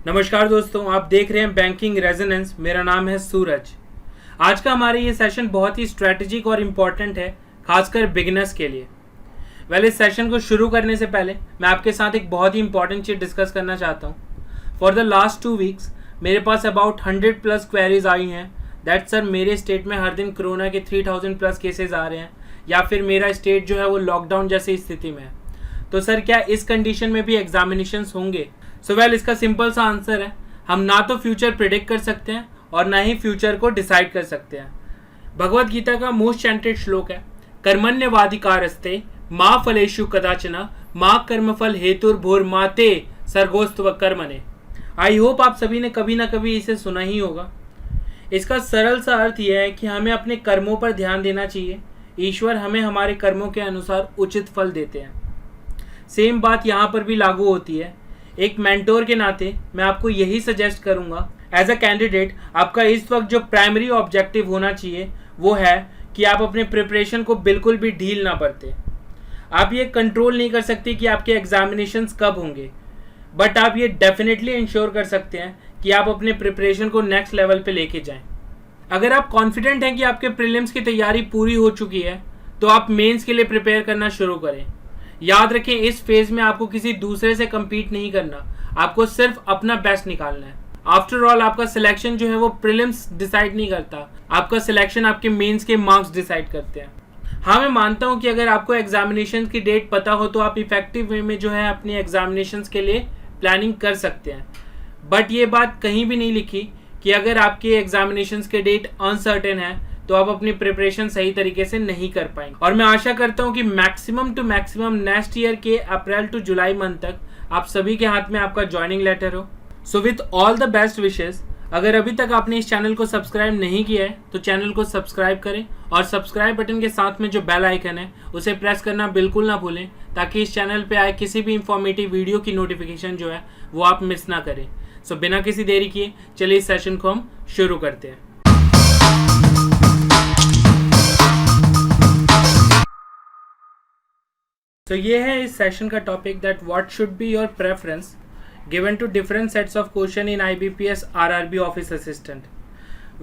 नमस्कार दोस्तों, आप देख रहे हैं बैंकिंग रेजोनेंस। मेरा नाम है सूरज। आज का हमारा ये सेशन बहुत ही स्ट्रेटेजिक और इम्पॉर्टेंट है, खासकर बिगिनर्स के लिए। इस सेशन को शुरू करने से पहले मैं आपके साथ एक बहुत ही इंपॉर्टेंट चीज़ डिस्कस करना चाहता हूँ। फॉर द लास्ट 2 वीक्स मेरे पास अबाउट 100+ क्वेरीज आई हैं दैट सर मेरे स्टेट में हर दिन कोरोना के 3000+ केसेज आ रहे हैं, या फिर मेरा स्टेट जो है वो लॉकडाउन जैसी स्थिति में है, तो सर क्या इस कंडीशन में भी एग्जामिनेशंस होंगे? इसका सिंपल सा आंसर है, हम ना तो फ्यूचर प्रिडिक्ट कर सकते हैं और ना ही फ्यूचर को डिसाइड कर सकते हैं। भगवत गीता का मोस्ट चैंटेड श्लोक है, कर्मण्यवाधिकारस्ते माँ फलेषु कदाचन माँ कर्मफल हेतुर्भुर्माते सर्गोस्तव कर्मणे। आई होप आप सभी ने कभी ना कभी इसे सुना ही होगा। इसका सरल सा अर्थ यह है कि हमें अपने कर्मों पर ध्यान देना चाहिए। ईश्वर हमें हमारे कर्मों के अनुसार उचित फल देते हैं। सेम बात यहाँ पर भी लागू होती है। एक मेंटोर के नाते मैं आपको यही सजेस्ट करूंगा, एज अ कैंडिडेट आपका इस वक्त जो प्राइमरी ऑब्जेक्टिव होना चाहिए वो है कि आप अपने प्रिपरेशन को बिल्कुल भी ढील ना बरते। आप ये कंट्रोल नहीं कर सकते कि आपके एग्जामिनेशंस कब होंगे, बट आप ये डेफिनेटली इंश्योर कर सकते हैं कि आप अपने प्रिपरेशन को नेक्स्ट लेवल पे लेके जाएं। अगर आप कॉन्फिडेंट हैं कि आपके प्रीलिम्स की तैयारी पूरी हो चुकी है, तो आप मेंस के लिए प्रिपेयर करना शुरू करें। याद रखें, इस फेज में आपको किसी दूसरे से compete नहीं करना, आपको सिर्फ अपना बेस्ट निकालना है। आफ्टर ऑल आपका सिलेक्शन जो है वो प्रीलिम्स डिसाइड नहीं करता, आपका सिलेक्शन आपके मेंस के मार्क्स डिसाइड करते हैं। हाँ, मैं मानता हूँ कि अगर आपको एग्जामिनेशन की डेट पता हो तो आप इफेक्टिव वे में जो है अपनी एग्जामिनेशन के लिए प्लानिंग कर सकते हैं, बट ये बात कहीं भी नहीं लिखी कि अगर आपके एग्जामिनेशन के डेट अनसर्टेन है तो आप अपनी प्रिपरेशन सही तरीके से नहीं कर पाएंगे। और मैं आशा करता हूं कि maximum to maximum next year के अप्रैल टू जुलाई मंथ तक आप सभी के हाथ में आपका ज्वाइनिंग लेटर हो। So with all the best wishes. अगर अभी तक आपने इस चैनल को सब्सक्राइब नहीं किया है तो चैनल को सब्सक्राइब करें, और सब्सक्राइब बटन के साथ में जो बेल आइकन है उसे प्रेस करना बिल्कुल ना भूलें, ताकि इस चैनल पे आए किसी भी इंफॉर्मेटिव वीडियो की नोटिफिकेशन जो है वो आप मिस ना करें। सो बिना किसी देरी किए चलिए इस सेशन को हम शुरू करते हैं। तो ये है इस सेशन का topic, that what should be your preference given to different sets of question in IBPS RRB office assistant.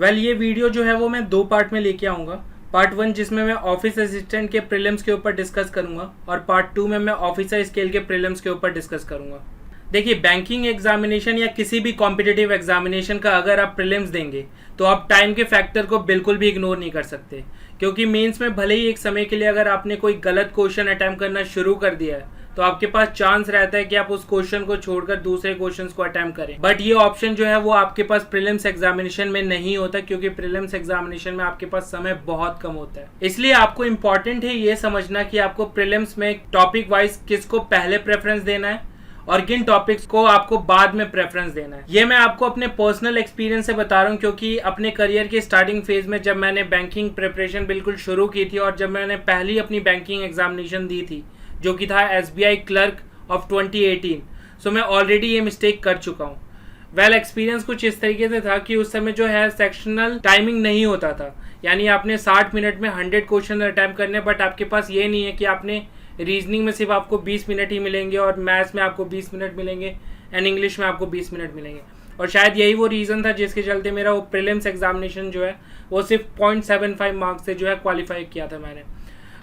ये वीडियो जो है वो मैं 2 पार्ट में लेके आऊँगा। पार्ट 1 जिसमें मैं ऑफिस असिस्टेंट के प्रीलिम्स के ऊपर डिस्कस करूँगा, और पार्ट 2 में मैं ऑफिसर स्केल के प्रीलिम्स के ऊपर डिस्कस करूँगा। देखिए, बैंकिंग एग्जामिनेशन या किसी भी कॉम्पिटिटिव एग्जामिनेशन का अगर आप प्रीलिम्स देंगे तो आप टाइम के फैक्टर को बिल्कुल भी इग्नोर नहीं कर सकते, क्योंकि मेंस में भले ही एक समय के लिए अगर आपने कोई गलत क्वेश्चन अटेम्प्ट करना शुरू कर दिया है तो आपके पास चांस रहता है कि आप उस क्वेश्चन को छोड़कर दूसरे क्वेश्चंस को अटेम्प्ट करें, बट ये ऑप्शन जो है वो आपके पास प्रीलिम्स एग्जामिनेशन में नहीं होता, क्योंकि प्रीलिम्स एग्जामिनेशन में आपके पास समय बहुत कम होता है। इसलिए आपको इंपॉर्टेंट है ये समझना कि आपको प्रीलिम्स में टॉपिक वाइज किसको पहले प्रेफरेंस देना है और किन टॉपिक्स को आपको बाद में प्रेफरेंस देना है। ये मैं आपको अपने पर्सनल एक्सपीरियंस से बता रहा हूँ, क्योंकि अपने करियर के स्टार्टिंग फेज में जब मैंने बैंकिंग प्रिपरेशन बिल्कुल शुरू की थी और जब मैंने पहली अपनी बैंकिंग एग्जामिनेशन दी थी जो कि था SBI क्लर्क ऑफ 2018, सो मैं ऑलरेडी ये मिस्टेक कर चुका हूँ। एक्सपीरियंस कुछ इस तरीके से था कि उस समय जो है सेक्शनल टाइमिंग नहीं होता था, यानी आपने 60 मिनट में 100 क्वेश्चन अटैम्प्ट करने, बट आपके पास ये नहीं है कि आपने रीजनिंग में सिर्फ आपको 20 मिनट ही मिलेंगे, और मैथ्स में आपको 20 मिनट मिलेंगे, एंड इंग्लिश में आपको 20 मिनट मिलेंगे। और शायद यही वो रीज़न था जिसके चलते मेरा वो प्रीलिम्स एग्जामिनेशन जो है वो सिर्फ 0.75 मार्क्स से जो है क्वालिफाई किया था मैंने।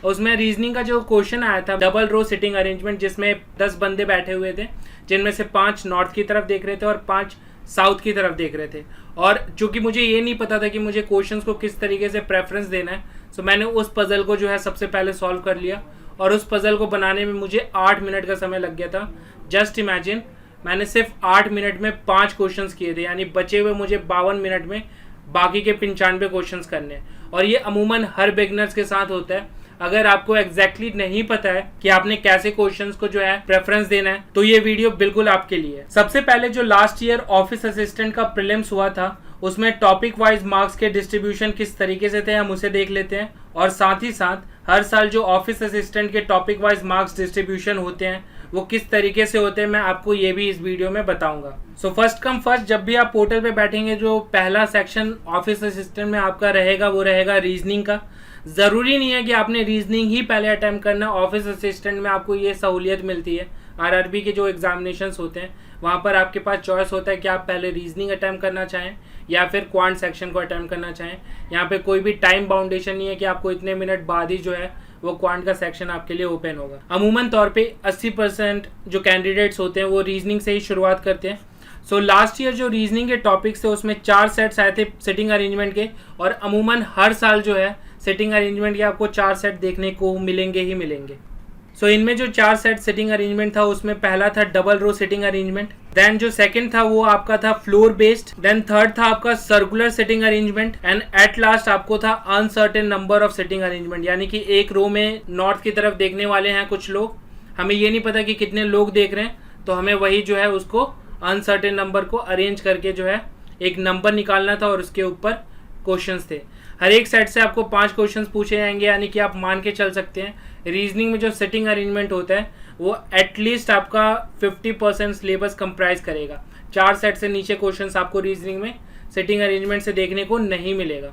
उसमें रीजनिंग का जो क्वेश्चन आया था, डबल रो सिटिंग अरेंजमेंट, जिसमें 10 बंदे बैठे हुए थे, जिनमें से 5 नॉर्थ की तरफ देख रहे थे और 5 साउथ की तरफ देख रहे थे। और चूंकि मुझे ये नहीं पता था कि मुझे क्वेश्चंस को किस तरीके से प्रेफरेंस देना है, सो मैंने उस पजल को जो है सबसे पहले सॉल्व कर लिया, और उस पजल को बनाने में मुझे 8 मिनट का समय लग गया था। जस्ट इमेजिन, मैंने सिर्फ 8 मिनट में 5 क्वेश्चंस किए थे, यानी बचे हुए मुझे 52 मिनट में बाकी के 95 क्वेश्चंस करने। और ये अमूमन हर बिगनर्स के साथ होता है। अगर आपको एग्जैक्टली नहीं पता है कि आपने कैसे क्वेश्चंस को जो है प्रेफरेंस देना है, तो ये वीडियो बिल्कुल आपके लिए है। सबसे पहले जो लास्ट ईयर ऑफिस असिस्टेंट का प्रीलिम्स हुआ था, उसमें टॉपिक वाइज मार्क्स के डिस्ट्रीब्यूशन किस तरीके से थे हम उसे देख लेते हैं, और साथ ही साथ हर साल जो ऑफिस असिस्टेंट के टॉपिक वाइज मार्क्स डिस्ट्रीब्यूशन होते हैं वो किस तरीके से होते हैं मैं आपको ये भी इस वीडियो में बताऊंगा। सो फर्स्ट कम फर्स्ट, जब भी आप पोर्टल पे बैठेंगे, जो पहला सेक्शन ऑफिस असिस्टेंट में आपका रहेगा वो रहेगा रीजनिंग का। ज़रूरी नहीं है कि आपने रीजनिंग ही पहले अटेम्प्ट करना, ऑफिस असिस्टेंट में आपको ये सहूलियत मिलती है। आरआरबी के जो एग्जामिनेशंस होते हैं वहाँ पर आपके पास चॉइस होता है कि आप पहले रीजनिंग अटैम्प्ट करना चाहें या फिर क्वांट सेक्शन को अटैम्प्ट करना चाहें। यहाँ पे कोई भी टाइम बाउंडेशन नहीं है कि आपको इतने मिनट बाद ही जो है वो क्वांट का सेक्शन आपके लिए ओपन होगा। अमूमन तौर पे 80% जो कैंडिडेट्स होते हैं वो रीजनिंग से ही शुरुआत करते हैं। सो लास्ट ईयर जो रीजनिंग के टॉपिक्स थे उसमें 4 सेट्स आए थे सिटिंग अरेंजमेंट के, और अमूमन हर साल जो है सिटिंग अरेंजमेंट के आपको 4 सेट देखने को मिलेंगे ही मिलेंगे। सो इनमें जो 4 सेट सिटिंग अरेंजमेंट था उसमें पहला था double row sitting arrangement, then जो सेकंड था वो आपका था फ्लोर बेस्ड, देन थर्ड था आपका circular sitting arrangement, and at last आपको था uncertain number of sitting arrangement. यानी कि एक रो में नॉर्थ की तरफ देखने वाले हैं कुछ लोग, हमें ये नहीं पता कि कितने लोग देख रहे हैं, तो हमें वही जो है उसको अनसर्टेन नंबर को अरेंज करके जो है एक नंबर निकालना था और उसके ऊपर क्वेश्चंस थे। हर एक सेट से आपको 5 क्वेश्चंस पूछे जाएंगे, यानी कि आप मान के चल सकते हैं रीजनिंग में जो सिटिंग अरेंजमेंट होता है वो एटलीस्ट आपका 50% सिलेबस कंप्राइज करेगा। 4 सेट से नीचे क्वेश्चंस आपको रीजनिंग में सिटिंग अरेंजमेंट से देखने को नहीं मिलेगा।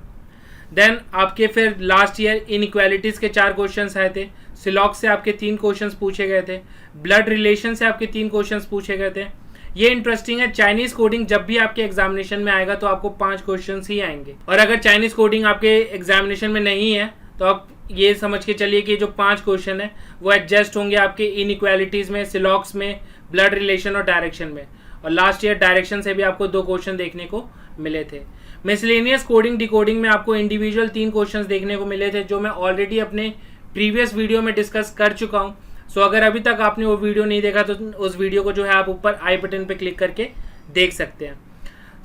देन आपके फिर लास्ट ईयर इनइक्वालिटीज़ के 4 क्वेश्चंस आए थे, सिलॉक्स से आपके 3 क्वेश्चंस पूछे गए थे, ब्लड रिलेशन से आपके 3 क्वेश्चंस पूछे गए थे। ये इंटरेस्टिंग है, चाइनीज कोडिंग जब भी आपके एग्जामिनेशन में आएगा तो आपको 5 क्वेश्चंस ही आएंगे, और अगर चाइनीज कोडिंग आपके एग्जामिनेशन में नहीं है तो आप ये समझ के चलिए कि जो 5 क्वेश्चन है वो एडजस्ट होंगे आपके इनइक्वालिटीज़ में, सिलॉक्स में, ब्लड रिलेशन और डायरेक्शन में। और लास्ट ईयर डायरेक्शन से भी आपको 2 क्वेश्चन देखने को मिले थे। मिसलेनियस कोडिंग डिकोडिंग में आपको इंडिविजुअल 3 क्वेश्चंस देखने को मिले थे, जो मैं ऑलरेडी अपने प्रीवियस वीडियो में डिस्कस कर चुका हूँ। सो अगर अभी तक आपने वो वीडियो नहीं देखा तो उस वीडियो को जो है आप ऊपर आई बटन पे क्लिक करके देख सकते हैं।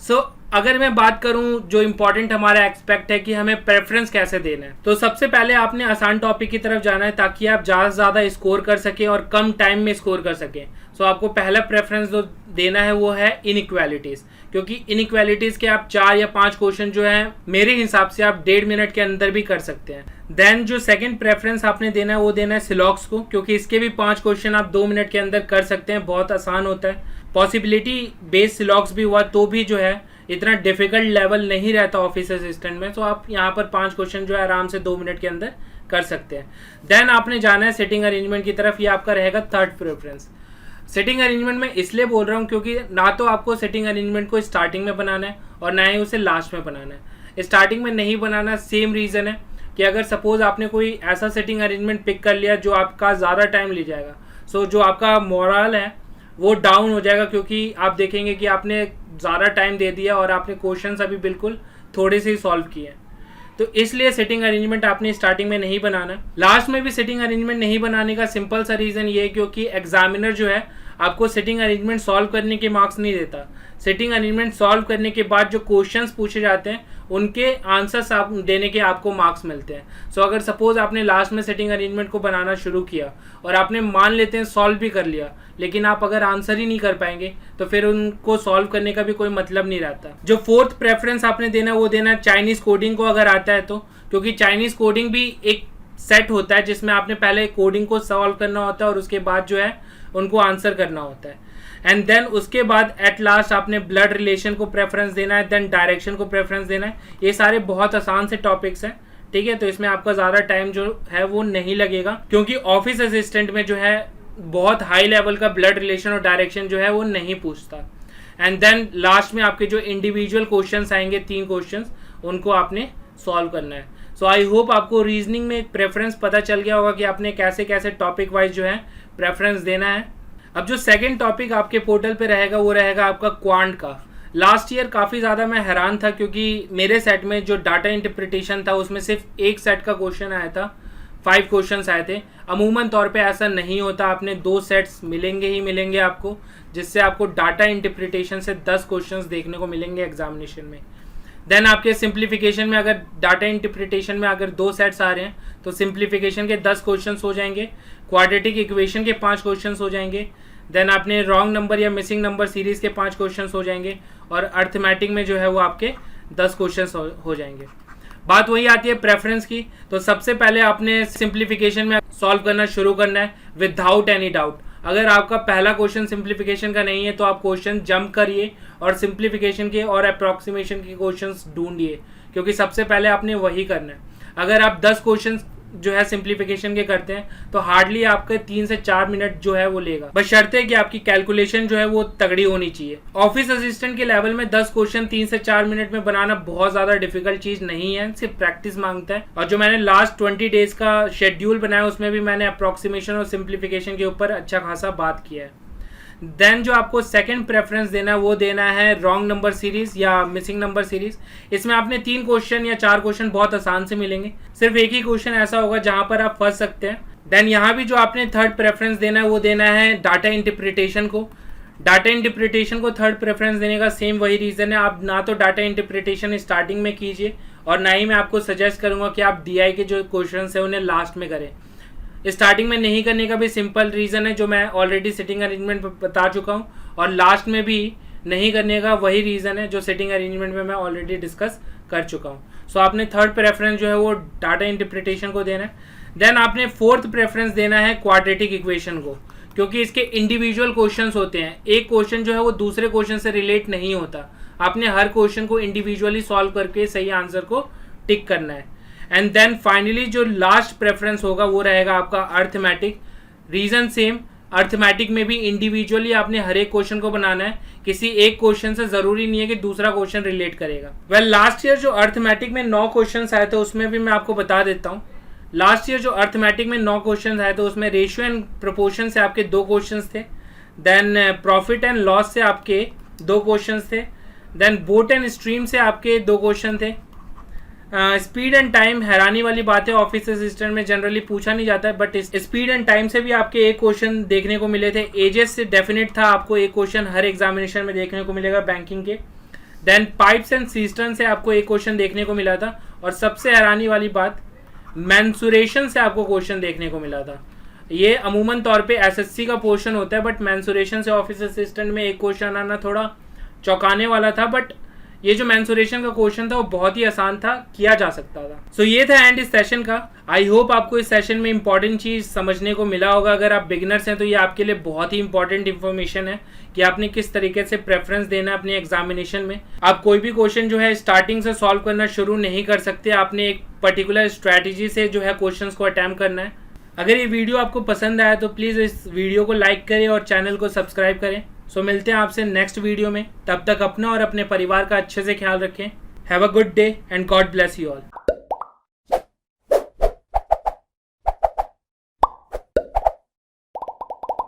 सो अगर मैं बात करूं जो इम्पोर्टेंट हमारा एक्सपेक्ट है कि हमें प्रेफरेंस कैसे देना है, तो सबसे पहले आपने आसान टॉपिक की तरफ जाना है ताकि आप ज़्यादा से ज़्यादा स्कोर कर सकें और कम टाइम में स्कोर कर सकें। सो आपको पहला प्रेफरेंस जो देना है वो है इनइक्वालिटीज़, क्योंकि इनइक्वालिटीज़ के आप 4 या 5 क्वेश्चन जो है मेरे हिसाब से आप 1.5 मिनट के अंदर भी कर सकते हैं। देन जो सेकंड प्रेफरेंस आपने देना है वो देना है सिलॉक्स को, क्योंकि इसके भी 5 क्वेश्चन आप 2 मिनट के अंदर कर सकते हैं, बहुत आसान होता है। पॉसिबिलिटी बेस्ड सिलॉक्स भी हुआ तो भी जो है इतना डिफिकल्ट लेवल नहीं रहता ऑफिस असिस्टेंट में, तो आप यहाँ पर 5 क्वेश्चन जो है आराम से 2 मिनट के अंदर कर सकते हैं। देन आपने जाना है सिटिंग अरेंजमेंट की तरफ, ये आपका रहेगा थर्ड प्रेफरेंस। सिटिंग अरेंजमेंट में इसलिए बोल रहा हूँ क्योंकि ना तो आपको सिटिंग अरेंजमेंट को स्टार्टिंग में बनाना है और ना ही उसे लास्ट में बनाना है। स्टार्टिंग में नहीं बनाना सेम रीज़न है कि अगर सपोज आपने कोई ऐसा सिटिंग अरेंजमेंट पिक कर लिया जो आपका ज़्यादा टाइम ले जाएगा, सो जो आपका मोरल है वो डाउन हो जाएगा, क्योंकि आप देखेंगे कि आपने ज़्यादा टाइम दे दिया और आपने क्वेश्चंस अभी बिल्कुल थोड़े से ही सॉल्व किए हैं। तो इसलिए सिटिंग अरेंजमेंट आपने स्टार्टिंग में नहीं बनाना। लास्ट में भी सिटिंग अरेंजमेंट नहीं बनाने का सिंपल सा रीज़न ये है क्योंकि एग्जामिनर जो है आपको सिटिंग अरेंजमेंट सॉल्व करने के मार्क्स नहीं देता। सिटिंग अरेंजमेंट सॉल्व करने के बाद जो क्वेश्चंस पूछे जाते हैं उनके आंसर्स आप देने के आपको मार्क्स मिलते हैं। सो अगर सपोज आपने लास्ट में सिटिंग अरेंजमेंट को बनाना शुरू किया और आपने मान लेते हैं सॉल्व भी कर लिया, लेकिन आप अगर आंसर ही नहीं कर पाएंगे तो फिर उनको सॉल्व करने का भी कोई मतलब नहीं रहता। जो फोर्थ प्रेफरेंस आपने देना वो देना है चाइनीज़ कोडिंग को, अगर आता है तो, क्योंकि चाइनीज़ कोडिंग भी एक सेट होता है जिसमें आपने पहले कोडिंग को सॉल्व करना होता है और उसके बाद जो है उनको आंसर करना होता है। एंड देन उसके बाद एट लास्ट आपने ब्लड रिलेशन को प्रेफरेंस देना है, देन डायरेक्शन को प्रेफरेंस देना है। ये सारे बहुत आसान से टॉपिक्स हैं, ठीक है, तो इसमें आपका ज़्यादा टाइम जो है वो नहीं लगेगा, क्योंकि ऑफिस असिस्टेंट में जो है बहुत हाई लेवल का ब्लड रिलेशन और डायरेक्शन जो है वो नहीं पूछता। एंड देन लास्ट में आपके जो इंडिविजुअल क्वेश्चंस आएंगे 3 क्वेश्चंस, उनको आपने सॉल्व करना है। सो आई होप आपको रीजनिंग में प्रेफरेंस पता चल गया होगा कि आपने कैसे कैसे टॉपिक वाइज जो है प्रेफरेंस देना है। अब जो सेकंड टॉपिक आपके पोर्टल पे रहेगा वो रहेगा आपका क्वांट का। लास्ट ईयर काफ़ी ज़्यादा मैं हैरान था क्योंकि मेरे सेट में जो डाटा इंटरप्रिटेशन था उसमें सिर्फ एक सेट का क्वेश्चन आया था, 5 क्वेश्चंस आए थे। अमूमन तौर पे ऐसा नहीं होता, आपने 2 सेट्स मिलेंगे ही मिलेंगे आपको, जिससे आपको डाटा इंटरप्रिटेशन से 10 क्वेश्चंस देखने को मिलेंगे एग्जामिनेशन में। देन आपके सिंप्लीफिकेशन में अगर डाटा इंटरप्रिटेशन में अगर 2 सेट्स आ रहे हैं तो सिंप्लीफिकेशन के 10 क्वेश्चंस हो जाएंगे, क्वाड्रेटिक इक्वेशन के 5 क्वेश्चंस हो जाएंगे, देन आपने रॉन्ग नंबर या मिसिंग नंबर सीरीज़ के 5 क्वेश्चंस हो जाएंगे, और अर्थमेटिक में जो है वो आपके 10 क्वेश्चंस हो जाएंगे। बात वही आती है प्रेफरेंस की, तो सबसे पहले आपने सिंप्लीफिकेशन में सॉल्व करना शुरू करना है विदाउट एनी डाउट। अगर आपका पहला क्वेश्चन सिंप्लीफिकेशन का नहीं है तो आप क्वेश्चन जंप करिए और सिंप्लीफिकेशन के और अप्रॉक्सीमेशन के क्वेश्चंस ढूंढिए, क्योंकि सबसे पहले आपने वही करना है। अगर आप 10 क्वेश्चंस जो है सिंप्लीफिकेशन के करते हैं तो हार्डली आपके 3 से 4 मिनट जो है वो लेगा, बस शर्त है कि आपकी कैलकुलेशन जो है वो तगड़ी होनी चाहिए। ऑफिस असिस्टेंट के लेवल में 10 क्वेश्चन 3 से 4 मिनट में बनाना बहुत ज्यादा डिफिकल्ट चीज नहीं है, सिर्फ प्रैक्टिस मांगता है। और जो मैंने लास्ट 20 डेज का शेड्यूल बनाया उसमें भी मैंने अप्रोक्सीमेशन और सिंप्लीफिकेशन के ऊपर अच्छा खासा बात किया है। देन जो आपको सेकंड प्रेफरेंस देना है वो देना है रॉन्ग नंबर सीरीज या मिसिंग नंबर सीरीज। इसमें आपने 3 क्वेश्चन या 4 क्वेश्चन बहुत आसान से मिलेंगे, सिर्फ एक ही क्वेश्चन ऐसा होगा जहां पर आप फंस सकते हैं। देन यहाँ भी जो आपने थर्ड प्रेफरेंस देना है वो देना है डाटा इंटरप्रिटेशन को। डाटा इंटरप्रिटेशन को थर्ड प्रेफरेंस देने का सेम वही रीज़न है, आप ना तो डाटा इंटरप्रिटेशन स्टार्टिंग में कीजिए और ना ही मैं आपको सजेस्ट करूँगा कि आप DI के जो क्वेश्चन है उन्हें लास्ट में करें। स्टार्टिंग में नहीं करने का भी सिंपल रीज़न है जो मैं ऑलरेडी सिटिंग अरेंजमेंट बता चुका हूँ, और लास्ट में भी नहीं करने का वही रीज़न है जो सिटिंग अरेंजमेंट में मैं ऑलरेडी डिस्कस कर चुका हूँ। सो आपने थर्ड प्रेफरेंस जो है वो डाटा इंटरप्रिटेशन को देना है। देन आपने फोर्थ प्रेफरेंस देना है क्वाड्रेटिक इक्वेशन को, क्योंकि इसके इंडिविजुअल क्वेश्चंस होते हैं। एक क्वेश्चन जो है वो दूसरे क्वेश्चन से रिलेट नहीं होता, आपने हर क्वेश्चन को इंडिविजुअली सॉल्व करके सही आंसर को टिक करना है। एंड देन फाइनली जो लास्ट प्रेफरेंस होगा वो रहेगा आपका अर्थमेटिक। रीजन सेम, अर्थमेटिक में भी इंडिविजुअली आपने हर एक क्वेश्चन को बनाना है, किसी एक क्वेश्चन से जरूरी नहीं है कि दूसरा क्वेश्चन रिलेट करेगा। वेल लास्ट ईयर जो अर्थमेटिक में 9 क्वेश्चन आए थे उसमें भी मैं आपको बता देता हूँ। लास्ट ईयर जो अर्थमेटिक में 9 क्वेश्चन आए थे उसमें रेशियो एंड प्रोपोर्शन से आपके 2 क्वेश्चन थे। देन प्रॉफिट एंड लॉस से आपके 2 क्वेश्चन थे। देन बोट एंड स्ट्रीम से आपके 2 क्वेश्चन थे। स्पीड एंड टाइम, हैरानी वाली बात है, ऑफिस असिस्टेंट में जनरली पूछा नहीं जाता है, बट स्पीड एंड टाइम से भी आपके एक क्वेश्चन देखने को मिले थे। एजेस से डेफिनेट था, आपको एक क्वेश्चन हर एग्जामिनेशन में देखने को मिलेगा बैंकिंग के। देन पाइप्स एंड सिस्टम से आपको एक क्वेश्चन देखने को मिला था, और सबसे हैरानी वाली बात मैंसुरेशन से आपको क्वेश्चन देखने को मिला था। ये अमूमन तौर पे SSC का पोर्शन होता है, बट मैंसुरेशन से ऑफिस असिस्टेंट में एक क्वेश्चन आना थोड़ा चौंकाने वाला था, बट ये जो मैंसुरेशन का क्वेश्चन था वो बहुत ही आसान था, किया जा सकता था। सो ये था एंड इस सेशन का। आई होप आपको इस सेशन में इंपॉर्टेंट चीज समझने को मिला होगा। अगर आप बिगिनर्स हैं तो ये आपके लिए बहुत ही इंपॉर्टेंट इन्फॉर्मेशन है कि आपने किस तरीके से प्रेफरेंस देना है अपने एग्जामिनेशन में। आप कोई भी क्वेश्चन जो है स्टार्टिंग से सॉल्व करना शुरू नहीं कर सकते, आपने एक पर्टिकुलर स्ट्रैटेजी से जो है क्वेश्चन को अटेम्प्ट करना है। अगर ये वीडियो आपको पसंद आया तो प्लीज़ इस वीडियो को लाइक करें और चैनल को सब्सक्राइब करें। सो मिलते हैं आपसे नेक्स्ट वीडियो में, तब तक अपना और अपने परिवार का अच्छे से ख्याल रखें। Have a good day and God bless you all.